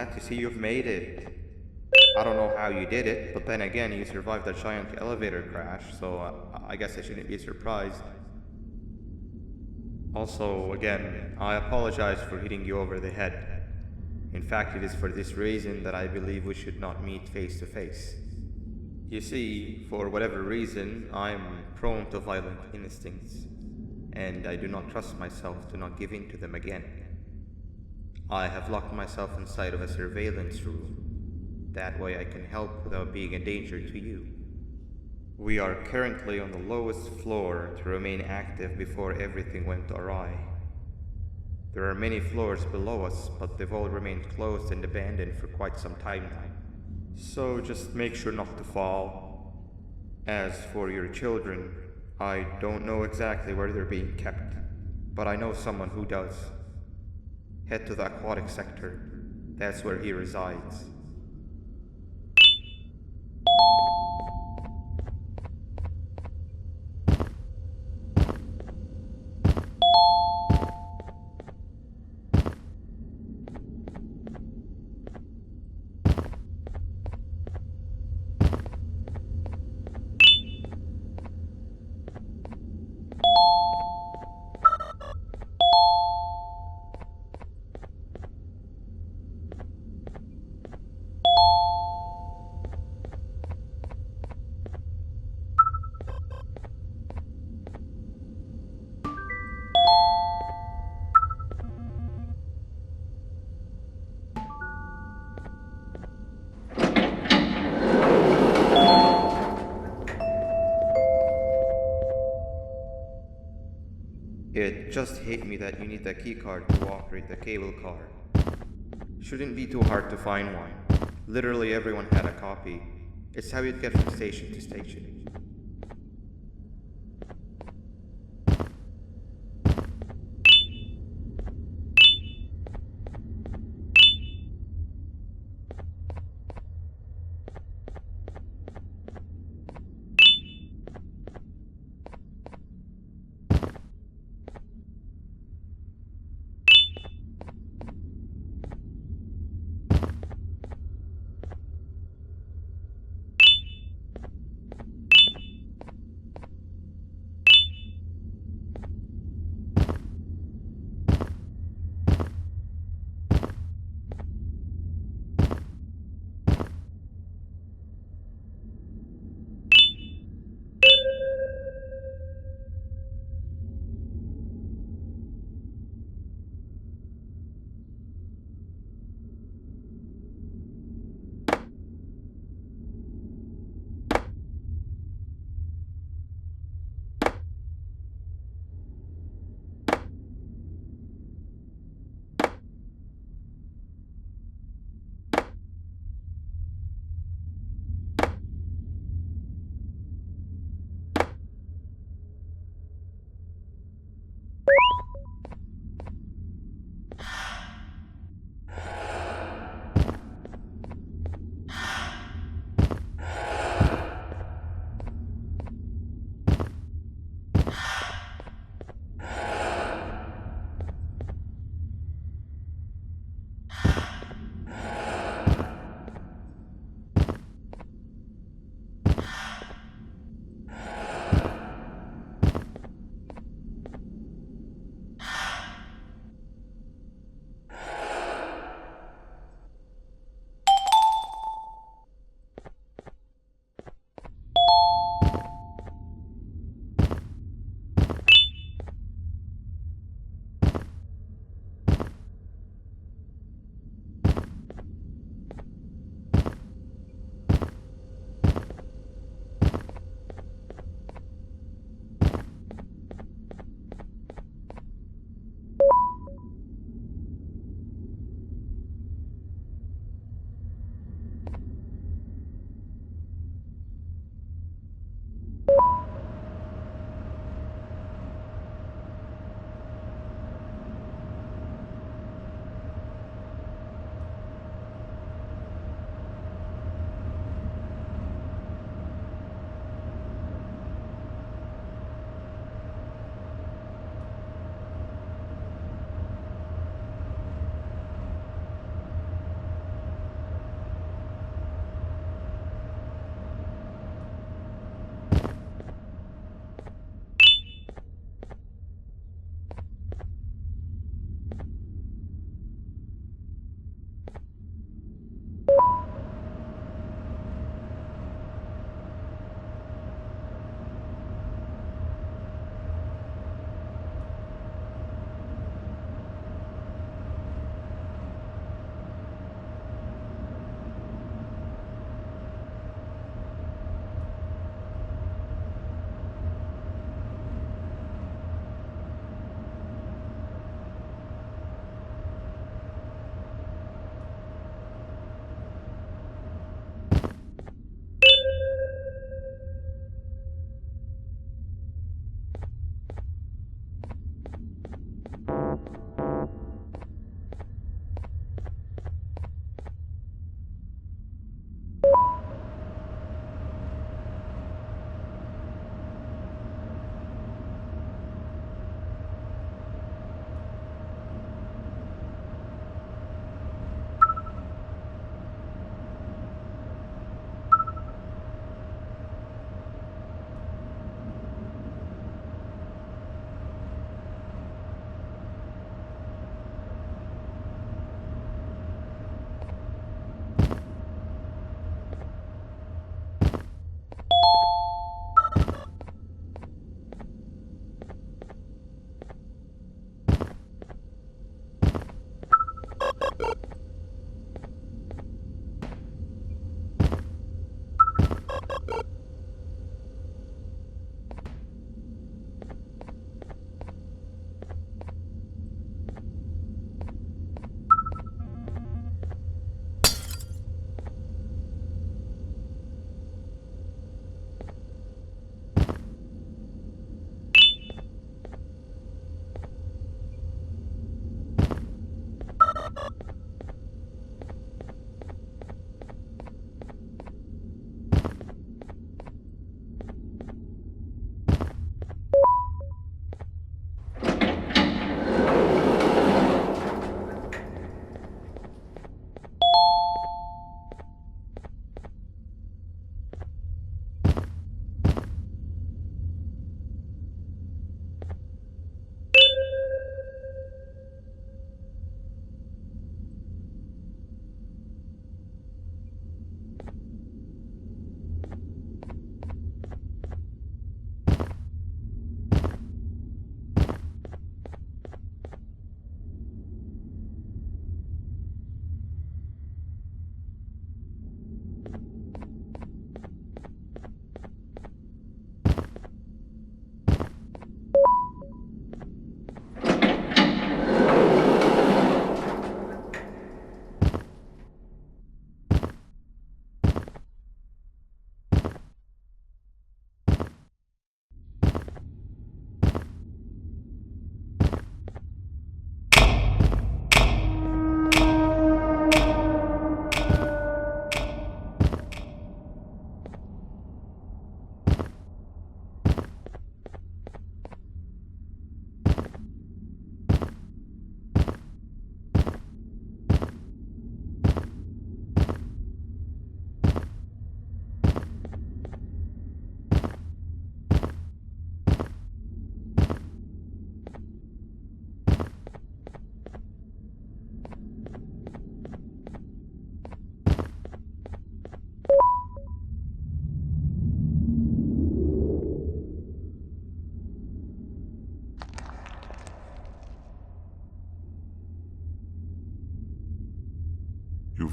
glad to see you've made it. I don't know how you did it, but then again, you survived a giant elevator crash, so I guess I shouldn't be surprised. Also, again, I apologize for hitting you over the head. In fact, it is for this reason that I believe we should not meet face to face. You see, for whatever reason, I am prone to violent instincts, and I do not trust myself to not give in to them again. I have locked myself inside of a surveillance room. That way I can help without being a danger to you. We are currently on the lowest floor to remain active before everything went awry. There are many floors below us, but they've all remained closed and abandoned for quite some time now. So just make sure not to fall. As for your children, I don't know exactly where they're being kept, but I know someone who does. Head to the aquatic sector. That's where he resides. It just hit me that you need the keycard to operate the cable car. Shouldn't be too hard to find one. Literally everyone had a copy. It's how you'd get from station to station.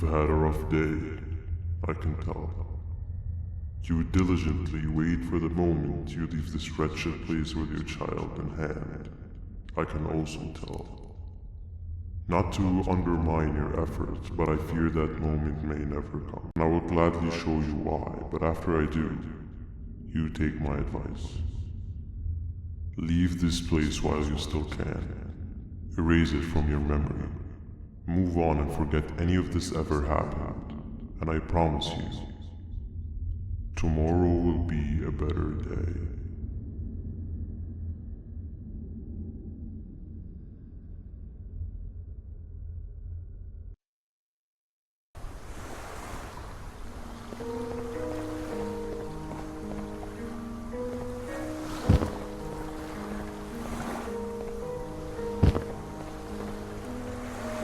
You've had a rough day, I can tell. You diligently wait for the moment you leave this wretched place with your child in hand. I can also tell. Not to undermine your efforts, but I fear that moment may never come. And I will gladly show you why, but after I do, you take my advice. Leave this place while you still can. Erase it from your memory. Move on and forget any of this ever happened. And I promise you, tomorrow will be a better day.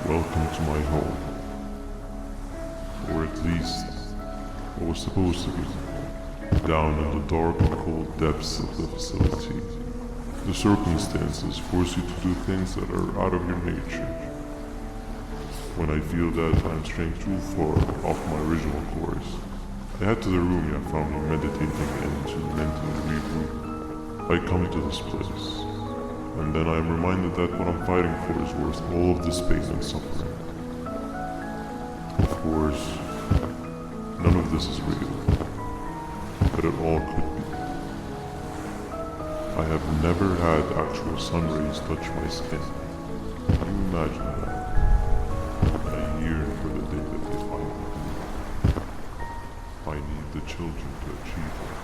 Welcome to my home. Or at least, what was supposed to be. Down in the dark and cold depths of the facility. The circumstances force you to do things that are out of your nature. When I feel that I'm straying too far off my original course, I head to the room you found me meditating in to mentally regroup. I come to this place, and then I am reminded that what I'm fighting for is worth all of this pain and suffering. Of course, none of this is real, but it all could be. I have never had actual sun rays touch my skin. Can you imagine that? I yearn for the day that they find me. I need the children to achieve it,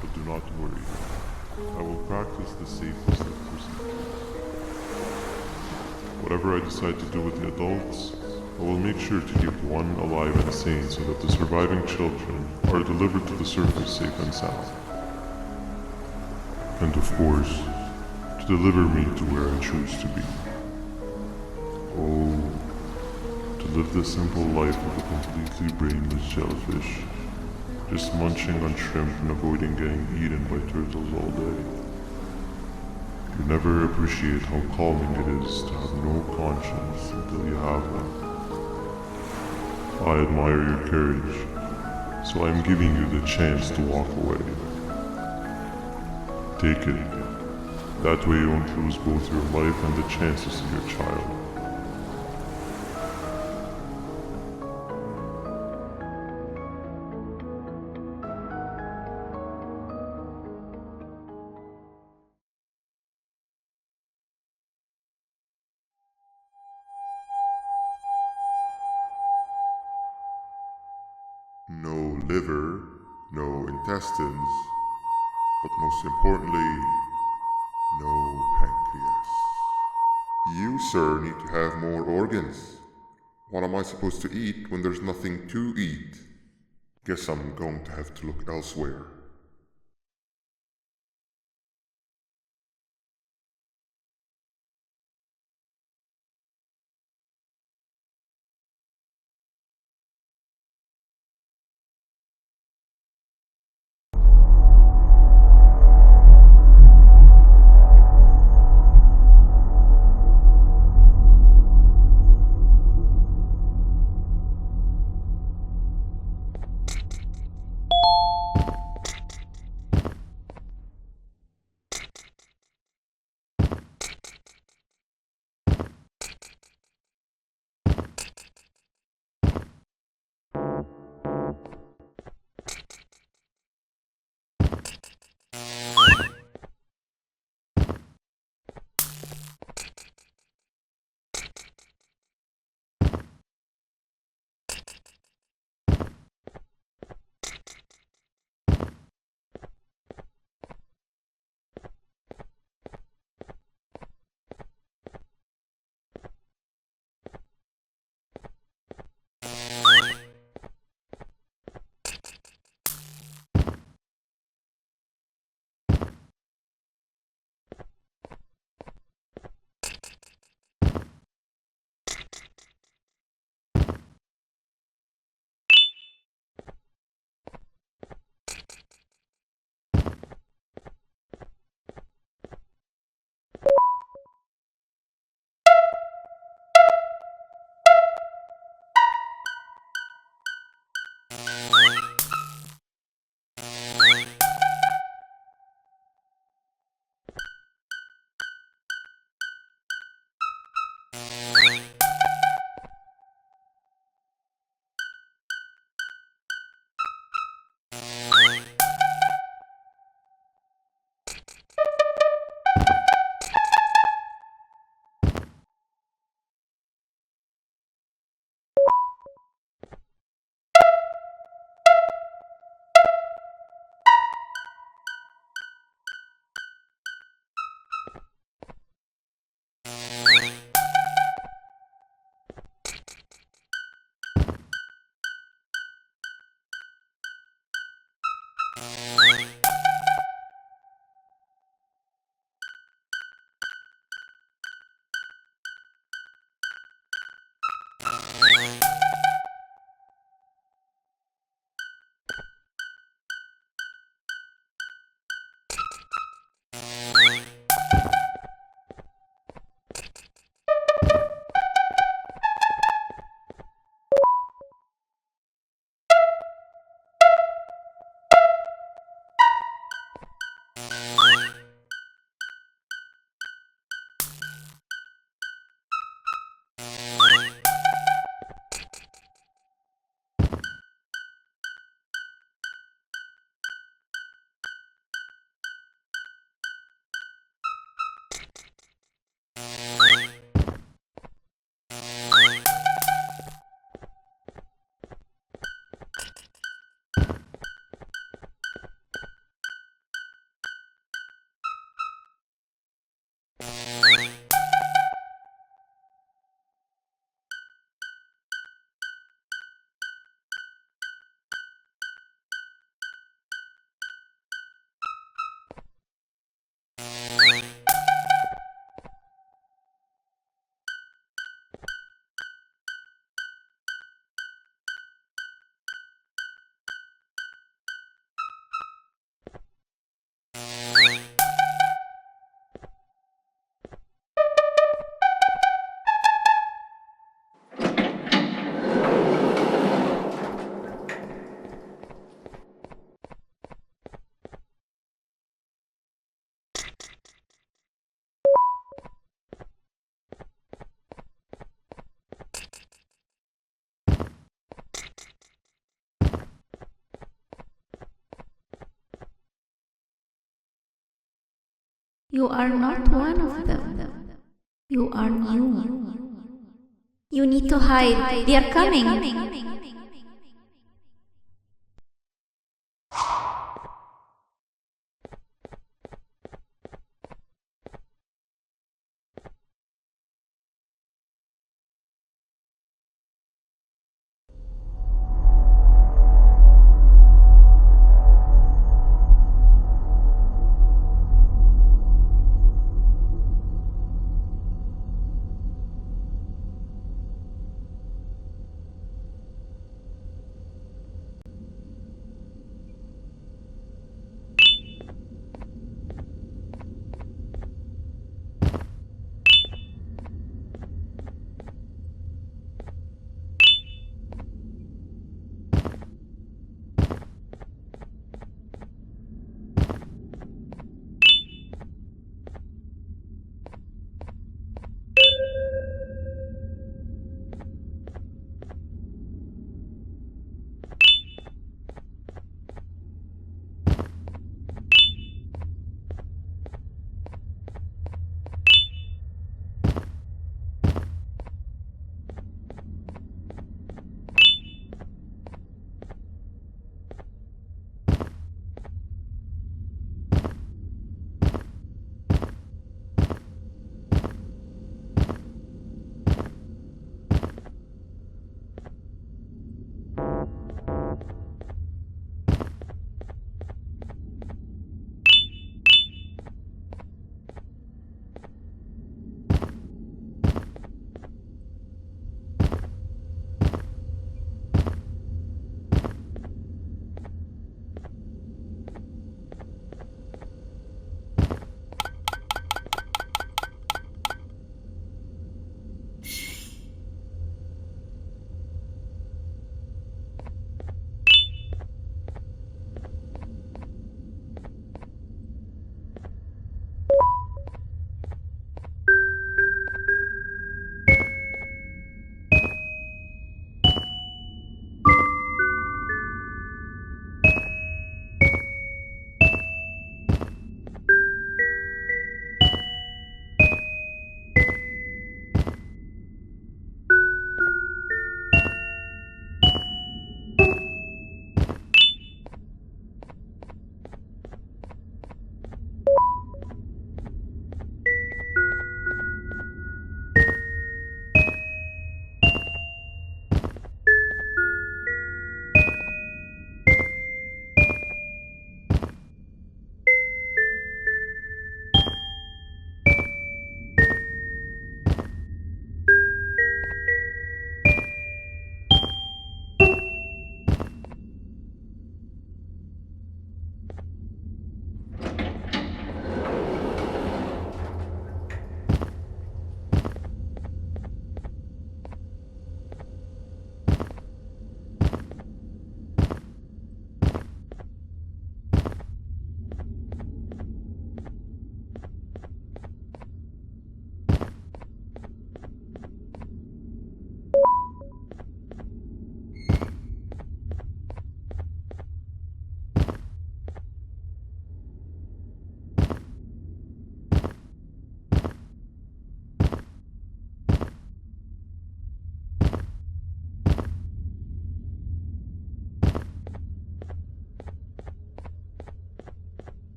but do not worry. I will practice the safest of procedures. Whatever I decide to do with the adults, I will make sure to keep one alive and sane so that the surviving children are delivered to the surface safe and sound. And of course, to deliver me to where I choose to be. Oh, to live the simple life of a completely brainless jellyfish, just munching on shrimp and avoiding getting eaten by turtles all day. You never appreciate how calming it is to have no conscience until you have one. I admire your courage, so I am giving you the chance to walk away. Take it. That way you won't lose both your life and the chances of your child. No liver, no intestines, but most importantly, no pancreas. You, sir, need to have more organs. What am I supposed to eat when there's nothing to eat? Guess I'm going to have to look elsewhere. You are not one of them. You are new. You need to hide. They are coming.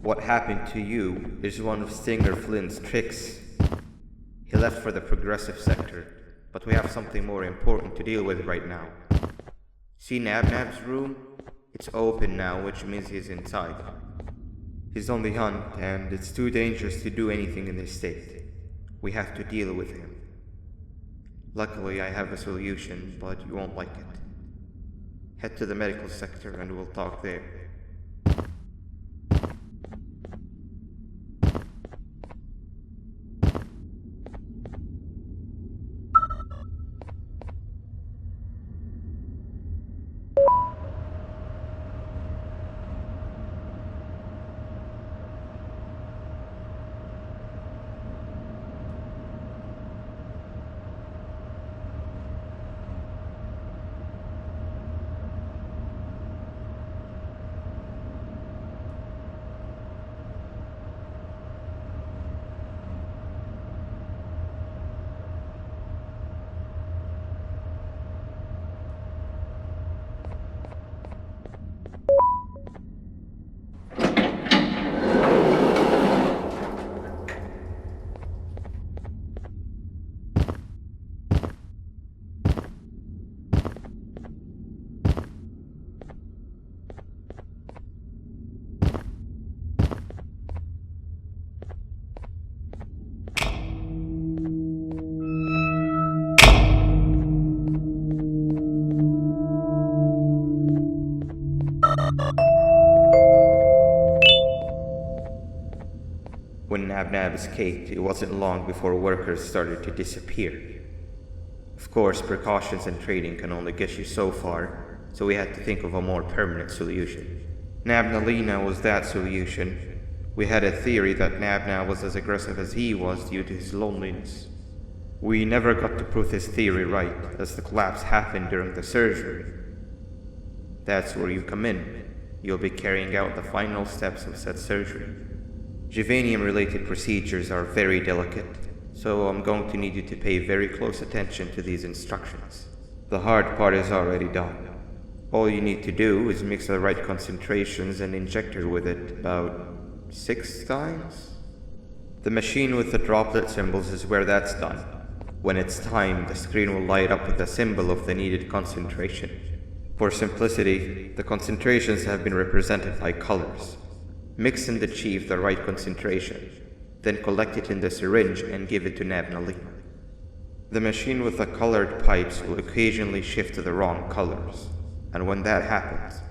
What happened to you is one of Stinger Flynn's tricks. He left for the progressive sector, but we have something more important to deal with right now. See Nabnab's room? It's open now, which means he's inside. He's on the hunt, and it's too dangerous to do anything in this state. We have to deal with him. Luckily, I have a solution, but you won't like it. Head to the medical sector and we'll talk there. When Nab escaped, it wasn't long before workers started to disappear. Of course, precautions and trading can only get you so far, so we had to think of a more permanent solution. Nabnalina was that solution. We had a theory that Nabna was as aggressive as he was due to his loneliness. We never got to prove this theory right, as the collapse happened during the surgery. That's where you come in. You'll be carrying out the final steps of said surgery. Juvanium-related procedures are very delicate, so I'm going to need you to pay very close attention to these instructions. The hard part is already done. All you need to do is mix the right concentrations and inject her with it about 6 times? The machine with the droplet symbols is where that's done. When it's time, the screen will light up with the symbol of the needed concentration. For simplicity, the concentrations have been represented by colors. Mix and achieve the right concentration, then collect it in the syringe and give it to Nabnalina. The machine with the colored pipes will occasionally shift to the wrong colors, and when that happens,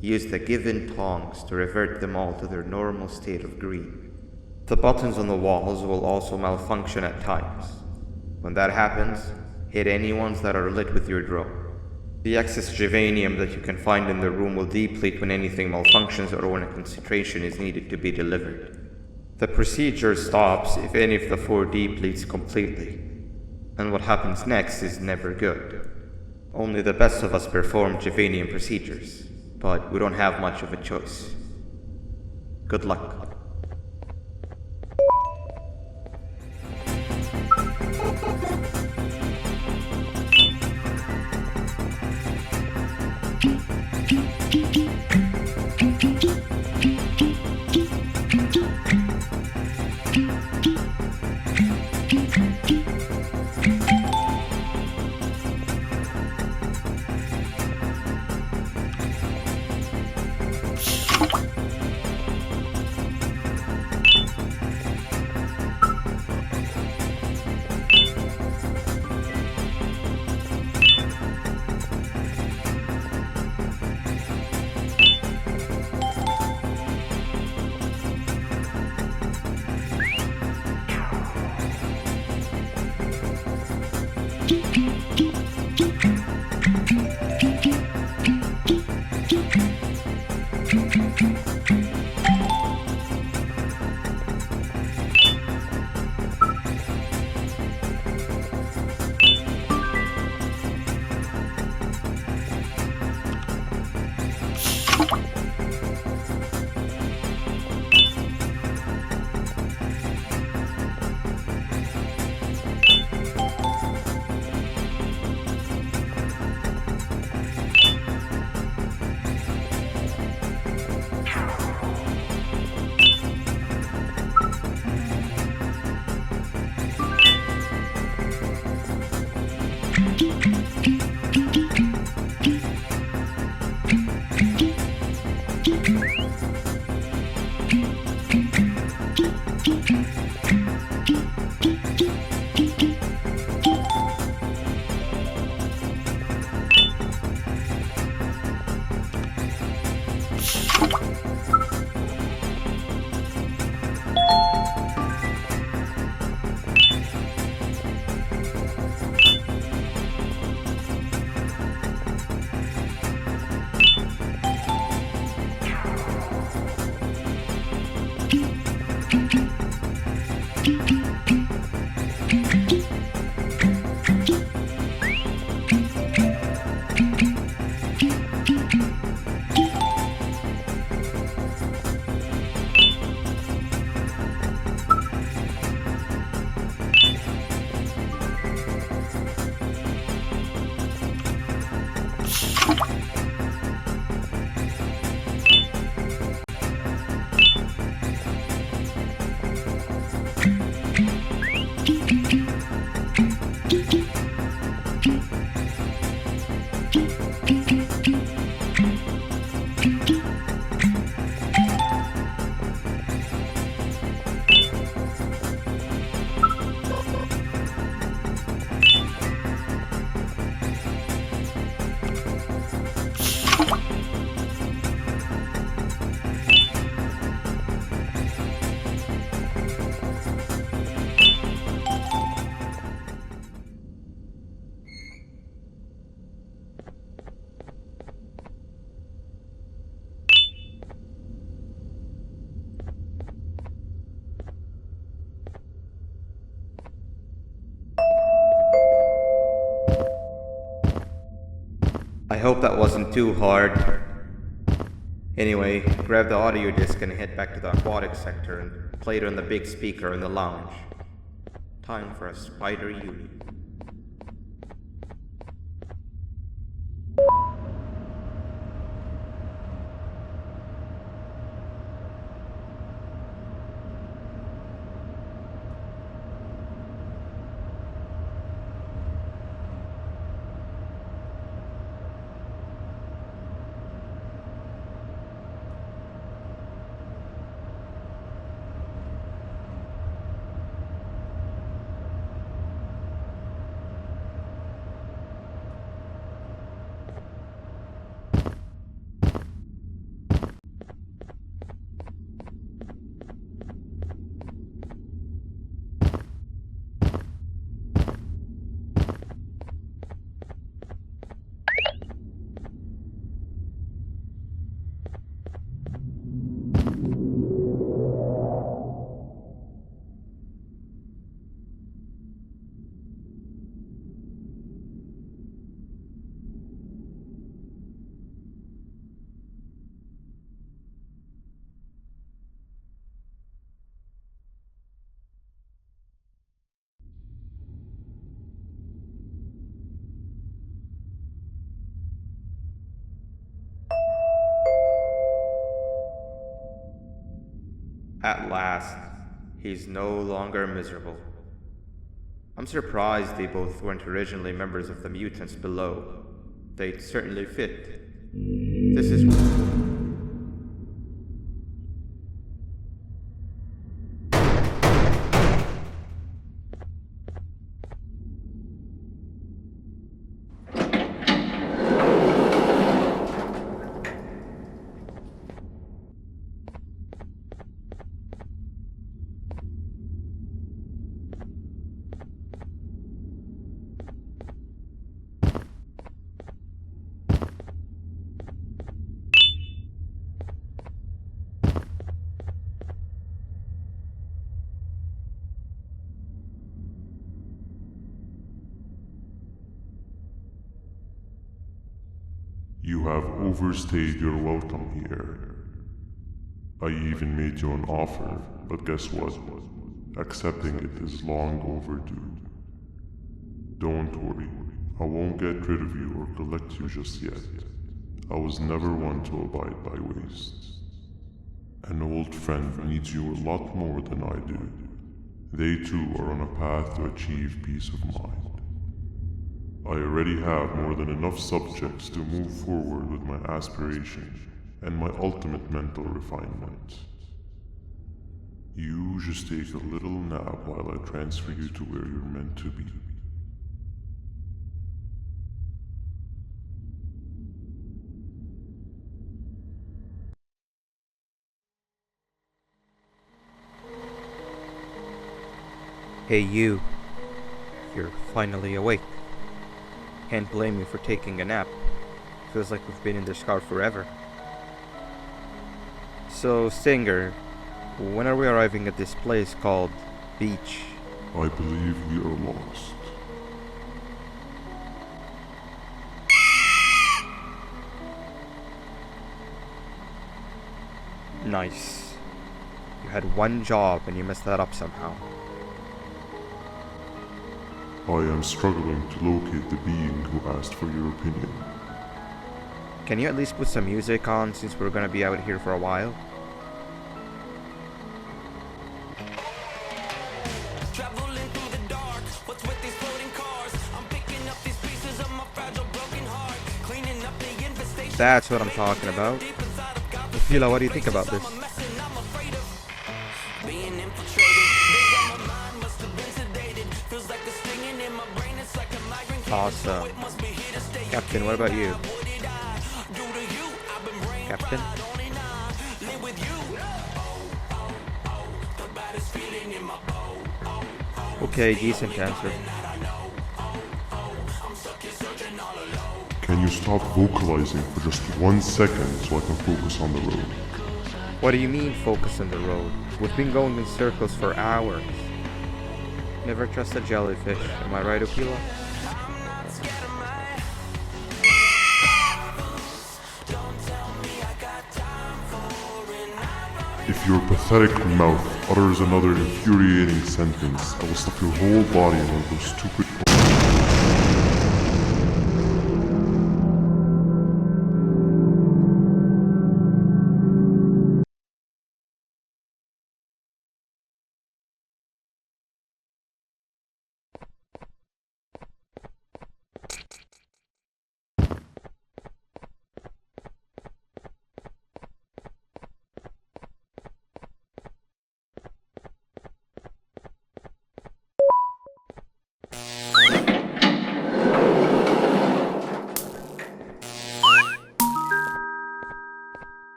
use the given tongs to revert them all to their normal state of green. The buttons on the walls will also malfunction at times. When that happens, hit any ones that are lit with your drone. The excess Juvanium that you can find in the room will deplete when anything malfunctions or when a concentration is needed to be delivered. The procedure stops if any of the 4 depletes completely, and what happens next is never good. Only the best of us perform Juvanium procedures, but we don't have much of a choice. Good luck. I hope that wasn't too hard. Anyway, grab the audio disc and head back to the aquatic sector and play it on the big speaker in the lounge. Time for a spider uni. At last, he's no longer miserable. I'm surprised they both weren't originally members of the mutants below. They'd certainly fit. This is... You have overstayed your welcome here. I even made you an offer, but guess what? Accepting it is long overdue. Don't worry, I won't get rid of you or collect you just yet. I was never one to abide by wastes. An old friend needs you a lot more than I do. They too are on a path to achieve peace of mind. I already have more than enough subjects to move forward with my aspiration and my ultimate mental refinement. You just take a little nap while I transfer you to where you're meant to be. Hey you. You're finally awake. Can't blame you for taking a nap. Feels like we've been in this car forever. So, Stinger, when are we arriving at this place called Beach? I believe we are lost. Nice. You had one job and you messed that up somehow. I am struggling to locate the being who asked for your opinion. Can you at least put some music on since we're gonna be out here for a while? Traveling through the dark, what's with these floating cars? I'm picking up these pieces of my fragile broken heart, cleaning up the infestation. That's what I'm talking about. Fila, what do you think about this? Being infiltrated, they got my mind, must have been sedated. Feels like a stinging in my brain, it's like a migraine. Awesome. It must be here to stay. Captain, what about you? What did I do to you? I've been brain Captain? on and I live with you. The baddest feeling in my Okay, decent answer. Can you stop vocalizing for just 1 second so I can focus on the road? What do you mean focus on the road? We've been going in circles for hours. Never trust a jellyfish, am I right, Okila? If your pathetic mouth utters another infuriating sentence, I will stuff your whole body in one of those stupid.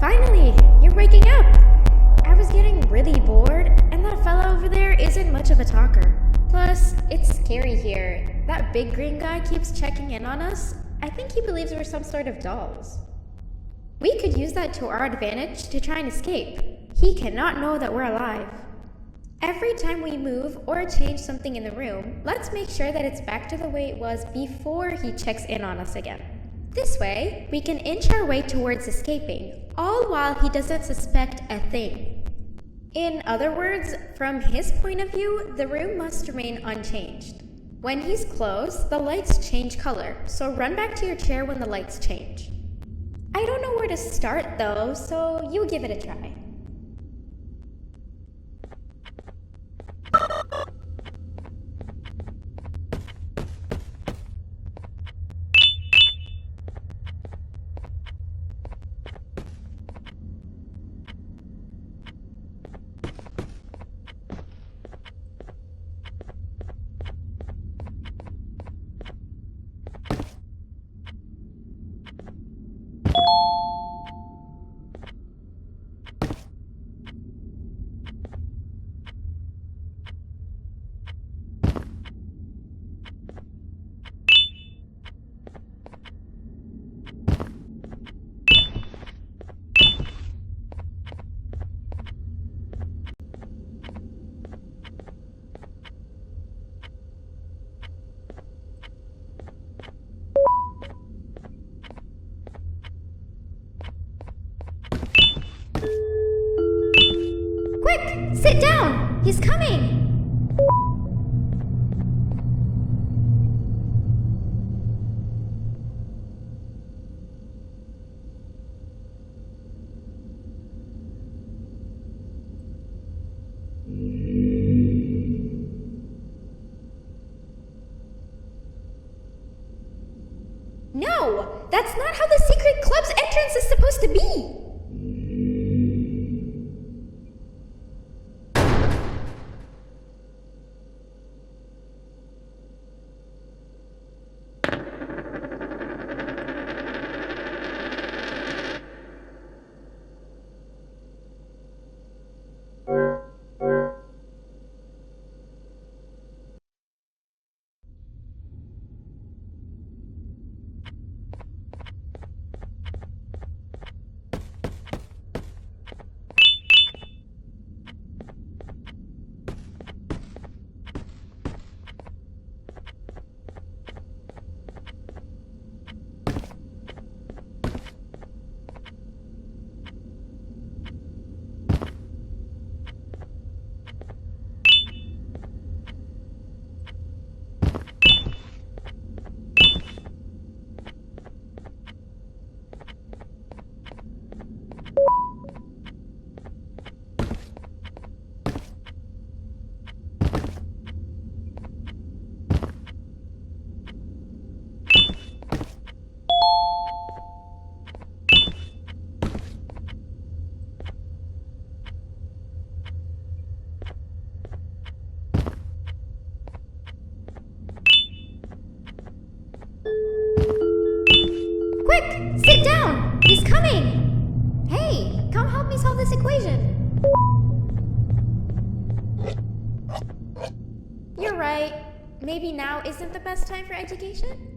Finally, you're waking up! I was getting really bored, and that fella over there isn't much of a talker. Plus, it's scary here. That big green guy keeps checking in on us. I think he believes we're some sort of dolls. We could use that to our advantage to try and escape. He cannot know that we're alive. Every time we move or change something in the room, let's make sure that it's back to the way it was before he checks in on us again. This way, we can inch our way towards escaping, all while he doesn't suspect a thing. In other words, from his point of view, the room must remain unchanged. When he's close, the lights change color, so run back to your chair when the lights change. I don't know where to start though, so you give it a try. Quick! Sit down! He's coming! No! That's not how the secret club's entrance is supposed to be! Quick! Sit down! He's coming! Hey, come help me solve this equation. You're right. Maybe now isn't the best time for education?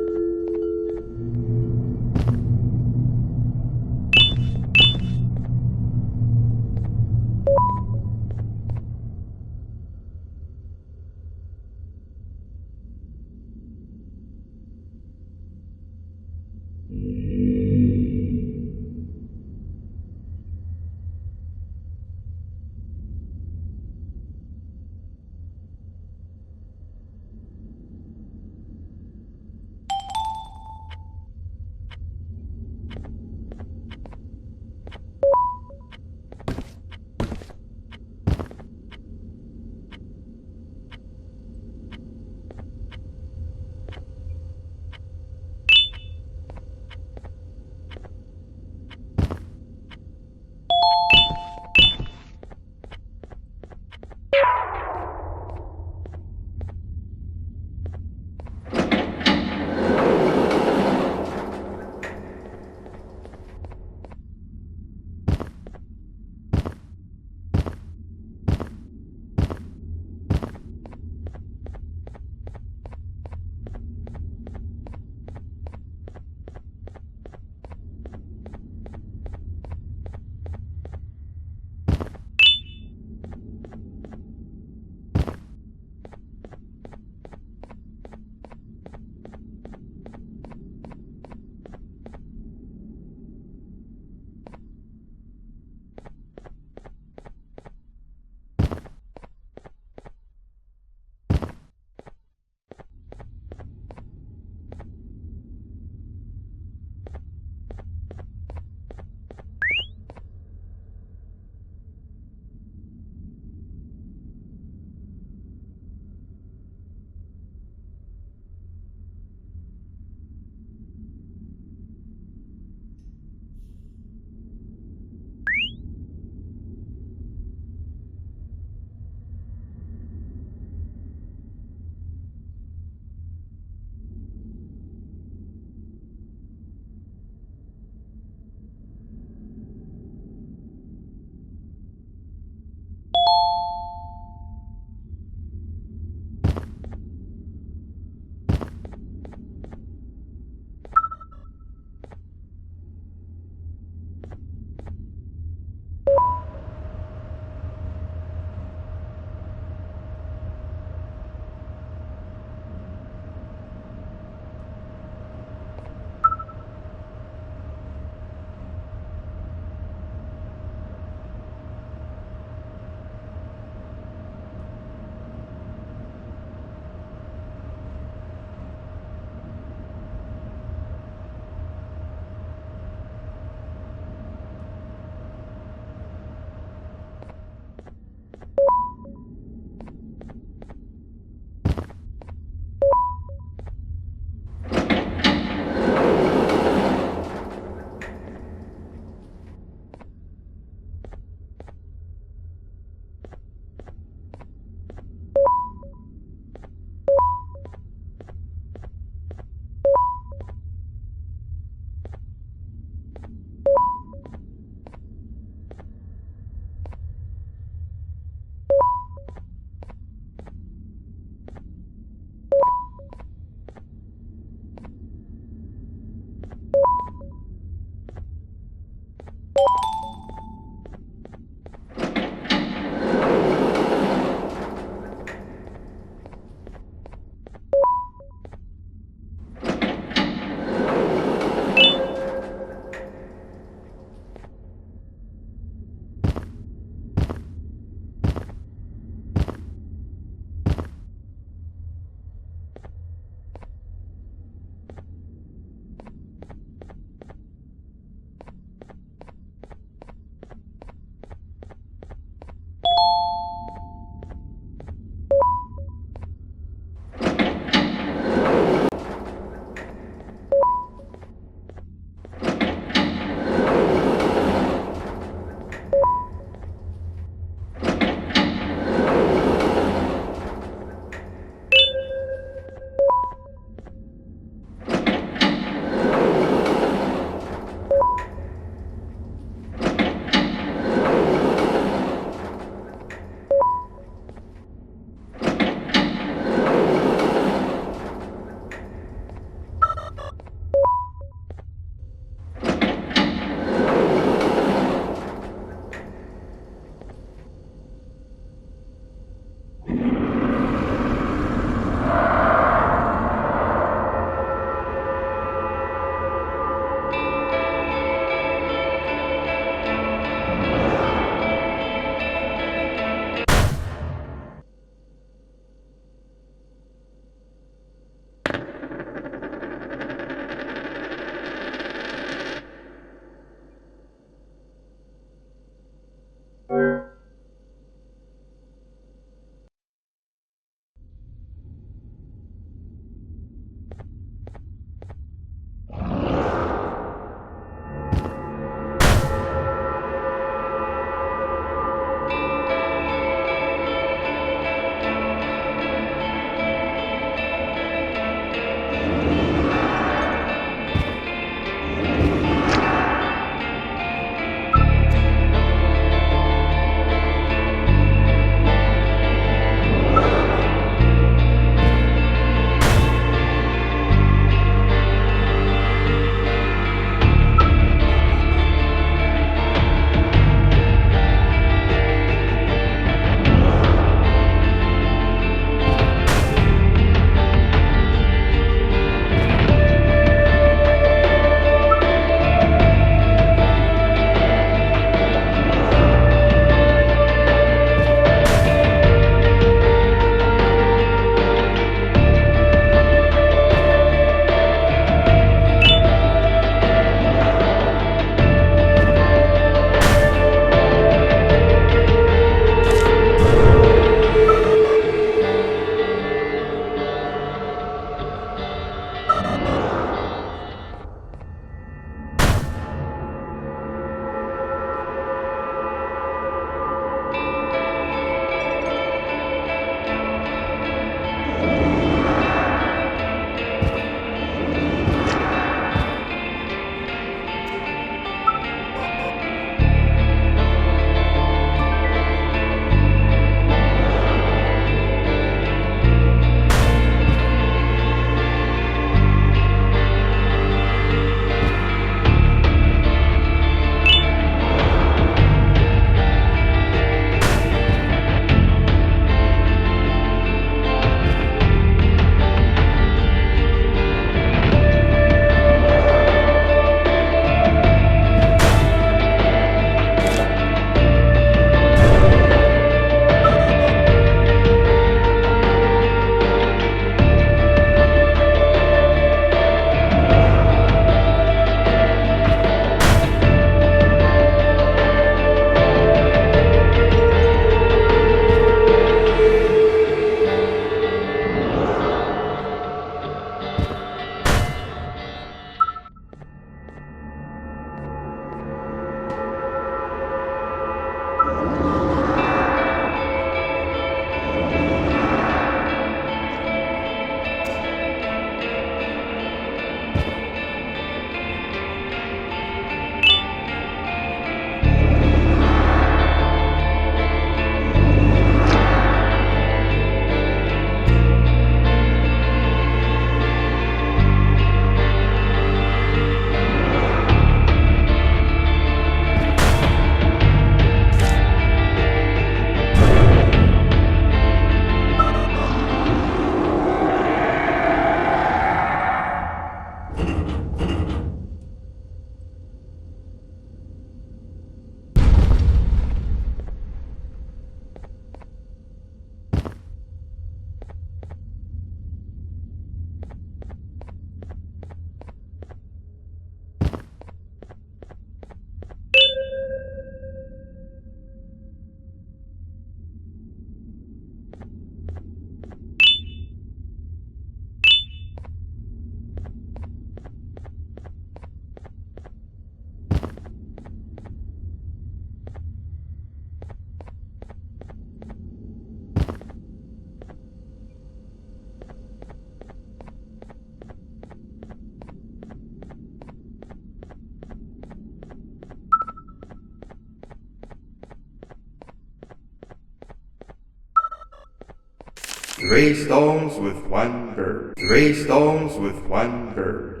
Three stones with one bird. Three stones with one bird.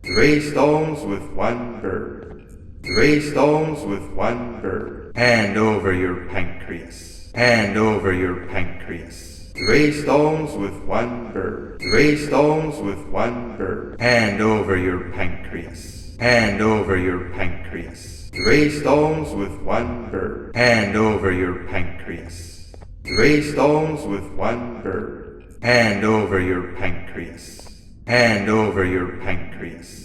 Three stones with one bird. Three stones with one bird. Hand over your pancreas. Hand over your pancreas. Three stones with one bird. Three stones with one bird. Hand over your pancreas. Hand over your pancreas. Three stones with one bird. Hand over your pancreas. Three stones with one bird. Hand over your pancreas. Hand over your pancreas.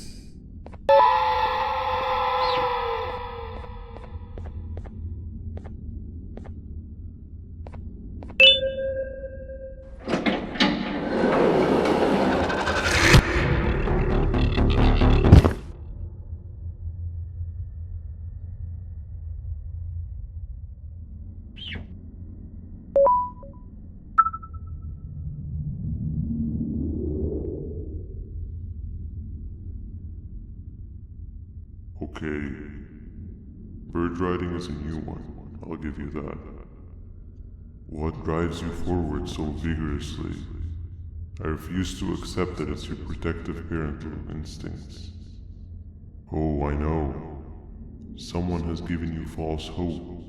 Okay. Bird riding is a new one, I'll give you that. What drives you forward so vigorously? I refuse to accept that it's your protective parental instincts. Oh, I know. Someone has given you false hope.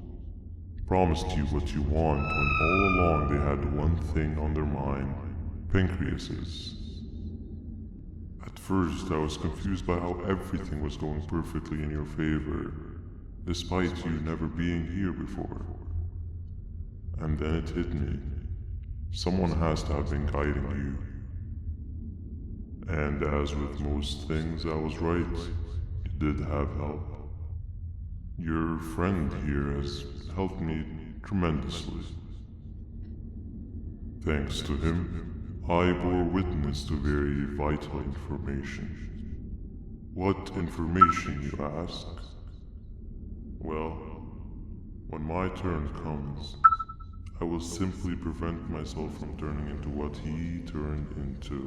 Promised you what you want when all along they had one thing on their mind. Pancreases. At first, I was confused by how everything was going perfectly in your favor, despite you never being here before. And then it hit me. Someone has to have been guiding you. And as with most things, I was right. You did have help. Your friend here has helped me tremendously. Thanks to him, I bore witness to very vital information. What information, you ask? Well, when my turn comes, I will simply prevent myself from turning into what he turned into.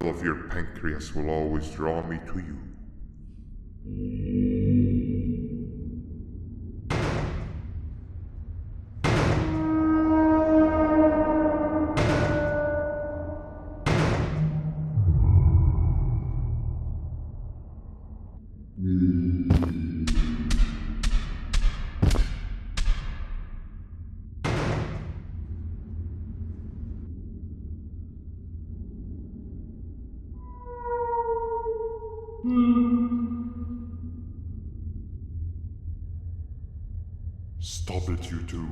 Of your pancreas will always draw me to you. Stop it, you two.